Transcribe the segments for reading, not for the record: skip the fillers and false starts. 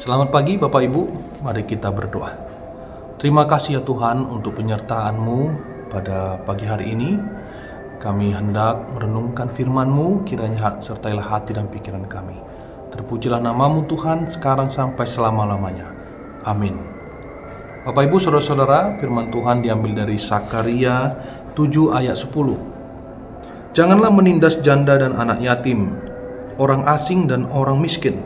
Selamat pagi Bapak Ibu, mari kita berdoa. Terima kasih ya Tuhan untuk penyertaan-Mu pada pagi hari ini. Kami hendak merenungkan firman-Mu, kiranya sertailah hati dan pikiran kami. Terpujilah nama-Mu Tuhan, sekarang sampai selama-lamanya. Amin. Bapak Ibu, saudara-saudara, firman Tuhan diambil dari Sakaria 7 ayat 10. Janganlah menindas janda dan anak yatim, orang asing dan orang miskin,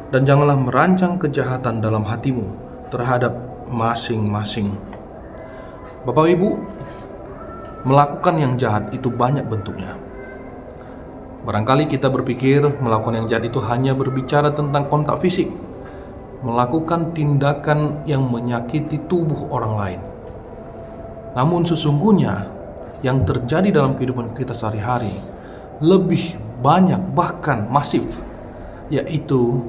dan janganlah merancang kejahatan dalam hatimu terhadap masing-masing. Bapak Ibu, melakukan yang jahat itu banyak bentuknya. Barangkali kita berpikir melakukan yang jahat itu hanya berbicara tentang kontak fisik, melakukan tindakan yang menyakiti tubuh orang lain. Namun sesungguhnya yang terjadi dalam kehidupan kita sehari-hari lebih banyak, bahkan masif, yaitu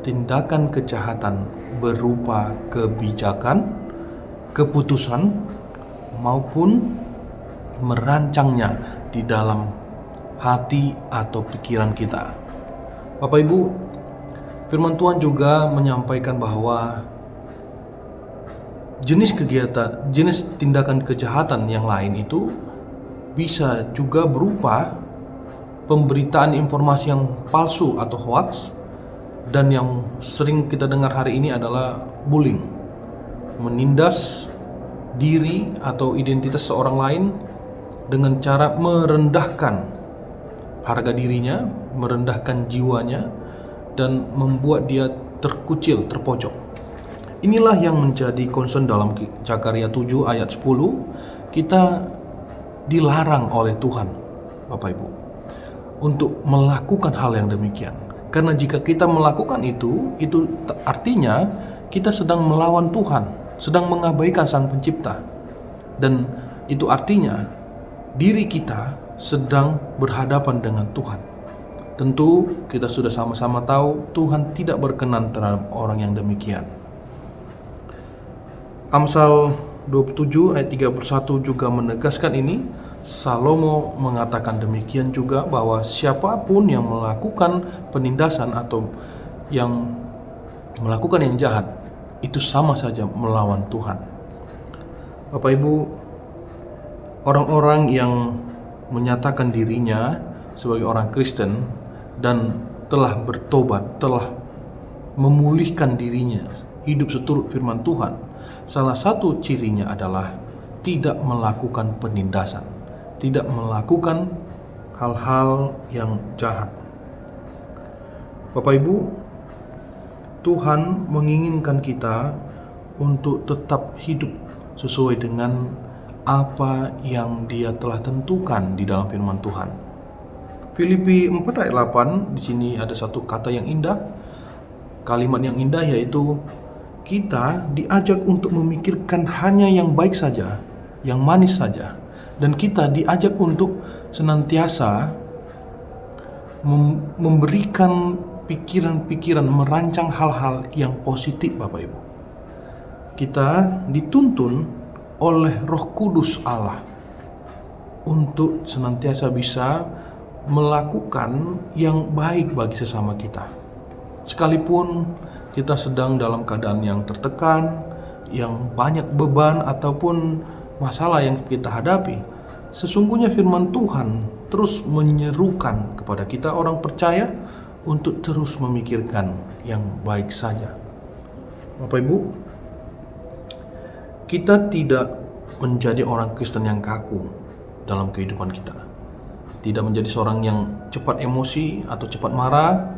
tindakan kejahatan berupa kebijakan, keputusan, maupun merancangnya di dalam hati atau pikiran kita. Bapak Ibu, firman Tuhan juga menyampaikan bahwa jenis tindakan kejahatan yang lain itu bisa juga berupa pemberitaan informasi yang palsu atau hoax. Dan yang sering kita dengar hari ini adalah bullying, menindas diri atau identitas seorang lain dengan cara merendahkan harga dirinya, merendahkan jiwanya, dan membuat dia terkucil, terpojok. Inilah yang menjadi concern dalam Sakaria 7 ayat 10. Kita dilarang oleh Tuhan, Bapak Ibu, untuk melakukan hal yang demikian. Karena jika kita melakukan itu artinya kita sedang melawan Tuhan, sedang mengabaikan Sang Pencipta. Dan itu artinya diri kita sedang berhadapan dengan Tuhan. Tentu kita sudah sama-sama tahu Tuhan tidak berkenan terhadap orang yang demikian. Amsal 27 ayat 31 juga menegaskan ini. Salomo mengatakan demikian juga, bahwa siapapun yang melakukan penindasan atau yang melakukan yang jahat itu sama saja melawan Tuhan. Bapak Ibu, orang-orang yang menyatakan dirinya sebagai orang Kristen dan telah bertobat, telah memulihkan dirinya, hidup seturut firman Tuhan, salah satu cirinya adalah tidak melakukan penindasan, tidak melakukan hal-hal yang jahat. Bapak Ibu, Tuhan menginginkan kita untuk tetap hidup sesuai dengan apa yang Dia telah tentukan di dalam firman Tuhan. Filipi 4 ayat 8, di sini ada satu kata yang indah, kalimat yang indah, yaitu kita diajak untuk memikirkan hanya yang baik saja, yang manis saja. Dan kita diajak untuk senantiasa memberikan pikiran-pikiran, merancang hal-hal yang positif, Bapak Ibu. Kita dituntun oleh Roh Kudus Allah untuk senantiasa bisa melakukan yang baik bagi sesama kita. Sekalipun kita sedang dalam keadaan yang tertekan, yang banyak beban ataupun masalah yang kita hadapi, sesungguhnya firman Tuhan terus menyerukan kepada kita orang percaya untuk terus memikirkan yang baik saja. Bapak Ibu, kita tidak menjadi orang Kristen yang kaku dalam kehidupan kita. Tidak menjadi seorang yang cepat emosi atau cepat marah,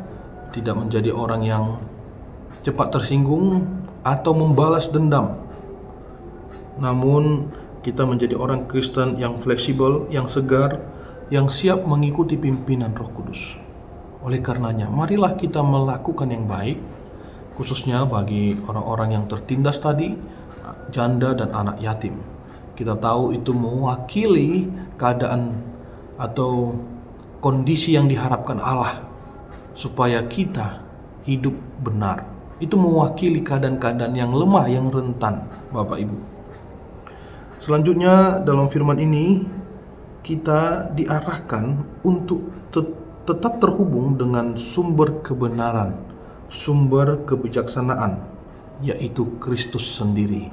tidak menjadi orang yang cepat tersinggung atau membalas dendam. Namun kita menjadi orang Kristen yang fleksibel, yang segar, yang siap mengikuti pimpinan Roh Kudus. Oleh karenanya, marilah kita melakukan yang baik, khususnya bagi orang-orang yang tertindas tadi, janda dan anak yatim. Kita tahu itu mewakili keadaan atau kondisi yang diharapkan Allah supaya kita hidup benar. Itu mewakili keadaan-keadaan yang lemah, yang rentan, Bapak Ibu. Selanjutnya dalam firman ini kita diarahkan untuk tetap terhubung dengan sumber kebenaran, sumber kebijaksanaan, yaitu Kristus sendiri.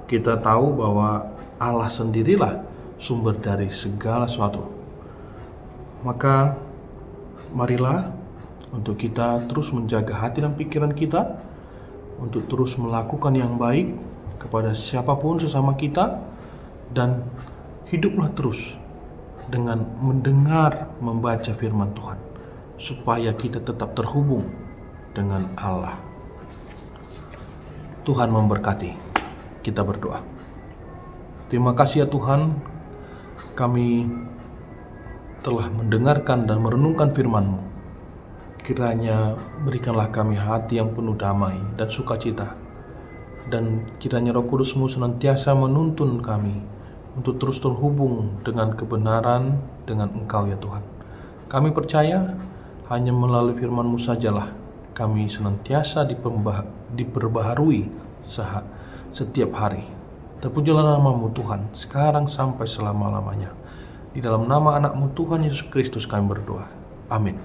Kita tahu bahwa Allah sendirilah sumber dari segala sesuatu. Maka marilah untuk kita terus menjaga hati dan pikiran kita, untuk terus melakukan yang baik kepada siapapun sesama kita, dan hiduplah terus dengan mendengar, membaca firman Tuhan, supaya kita tetap terhubung dengan Allah. Tuhan memberkati. Kita berdoa. Terima kasih ya Tuhan, kami telah mendengarkan dan merenungkan firman-Mu. Kiranya berikanlah kami hati yang penuh damai dan sukacita, dan kiranya Roh Kudus-Mu senantiasa menuntun kami untuk terus terhubung dengan kebenaran dengan Engkau ya Tuhan. Kami percaya hanya melalui firman-Mu sajalah kami senantiasa diperbaharui setiap hari. Terpujilah nama-Mu Tuhan, sekarang sampai selama-lamanya. Di dalam nama anak-Mu Tuhan Yesus Kristus kami berdoa. Amin.